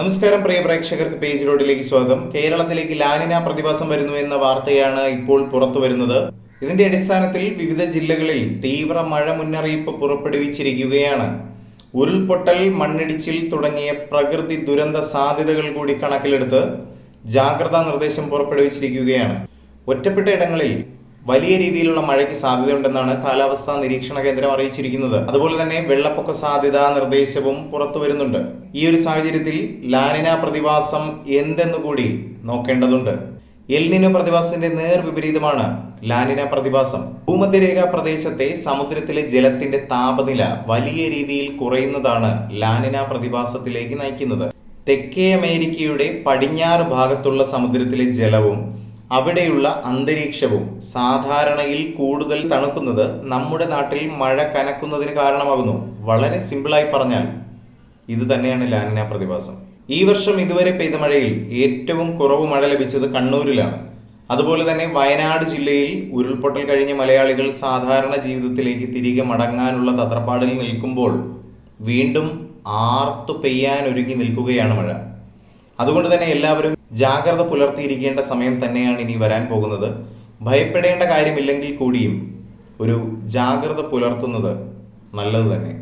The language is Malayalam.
നമസ്കാരം പ്രിയ പ്രേക്ഷകർക്ക് പേജ് റോഡിലേക്ക് സ്വാഗതം. കേരളത്തിലേക്ക് ലാനിന പ്രതിഭാസം വരുന്നു എന്ന വാർത്തയാണ് ഇപ്പോൾ പുറത്തു വരുന്നത്. ഇതിന്റെ അടിസ്ഥാനത്തിൽ വിവിധ ജില്ലകളിൽ തീവ്ര മഴ മുന്നറിയിപ്പ് പുറപ്പെടുവിച്ചിരിക്കുകയാണ്. ഉരുൾപൊട്ടൽ, മണ്ണിടിച്ചിൽ തുടങ്ങിയ പ്രകൃതി ദുരന്ത സാധ്യതകൾ കൂടി കണക്കിലെടുത്ത് ജാഗ്രതാ നിർദ്ദേശം പുറപ്പെടുവിച്ചിരിക്കുകയാണ്. ഒറ്റപ്പെട്ട ഇടങ്ങളിൽ വലിയ രീതിയിലുള്ള മഴയ്ക്ക് സാധ്യതയുണ്ടെന്നാണ് കാലാവസ്ഥാ നിരീക്ഷണ കേന്ദ്രം അറിയിച്ചിരിക്കുന്നത്. അതുപോലെ തന്നെ വെള്ളപ്പൊക്ക സാധ്യതാ നിർദ്ദേശവും പുറത്തു വരുന്നുണ്ട്. ഈ ഒരു സാഹചര്യത്തിൽ ലാനിന പ്രതിഭാസം എന്തെന്നുകൂടി നോക്കേണ്ടതുണ്ട്. എൽ നിനോ പ്രതിഭാസത്തിന്റെ നേർവിപരീതമാണ് ലാനിന പ്രതിഭാസം. ഭൂമധ്യരേഖാ പ്രദേശത്തെ സമുദ്രത്തിലെ ജലത്തിന്റെ താപനില വലിയ രീതിയിൽ കുറയുന്നതാണ് ലാനിന പ്രതിഭാസത്തിലേക്ക് നയിക്കുന്നത്. തെക്കേ അമേരിക്കയുടെ പടിഞ്ഞാറ് ഭാഗത്തുള്ള സമുദ്രത്തിലെ ജലവും അവിടെയുള്ള അന്തരീക്ഷവും സാധാരണയിൽ കൂടുതൽ തണുക്കുന്നത് നമ്മുടെ നാട്ടിൽ മഴ കനക്കുന്നതിന് കാരണമാകുന്നു. വളരെ സിമ്പിളായി പറഞ്ഞാൽ ഇത് തന്നെയാണ് ലാനിന പ്രതിഭാസം. ഈ വർഷം ഇതുവരെ പെയ്ത മഴയിൽ ഏറ്റവും കുറവ് മഴ ലഭിച്ചത് കണ്ണൂരിലാണ്. അതുപോലെ തന്നെ വയനാട് ജില്ലയിൽ ഉരുൾപൊട്ടൽ കഴിഞ്ഞ മലയാളികൾ സാധാരണ ജീവിതത്തിലേക്ക് തിരികെ മടങ്ങാനുള്ള തത്രപ്പാടിൽ നിൽക്കുമ്പോൾ വീണ്ടും ആർത്തു പെയ്യാൻ ഒരുങ്ങി നിൽക്കുകയാണ് മഴ. അതുകൊണ്ട് തന്നെ എല്ലാവരും ജാഗ്രത പുലർത്തിയിരിക്കേണ്ട സമയം തന്നെയാണ് ഇനി വരാൻ പോകുന്നത്. ഭയപ്പെടേണ്ട കാര്യമില്ലെങ്കിൽ കൂടിയും ഒരു ജാഗ്രത പുലർത്തുന്നത് നല്ലത് തന്നെ.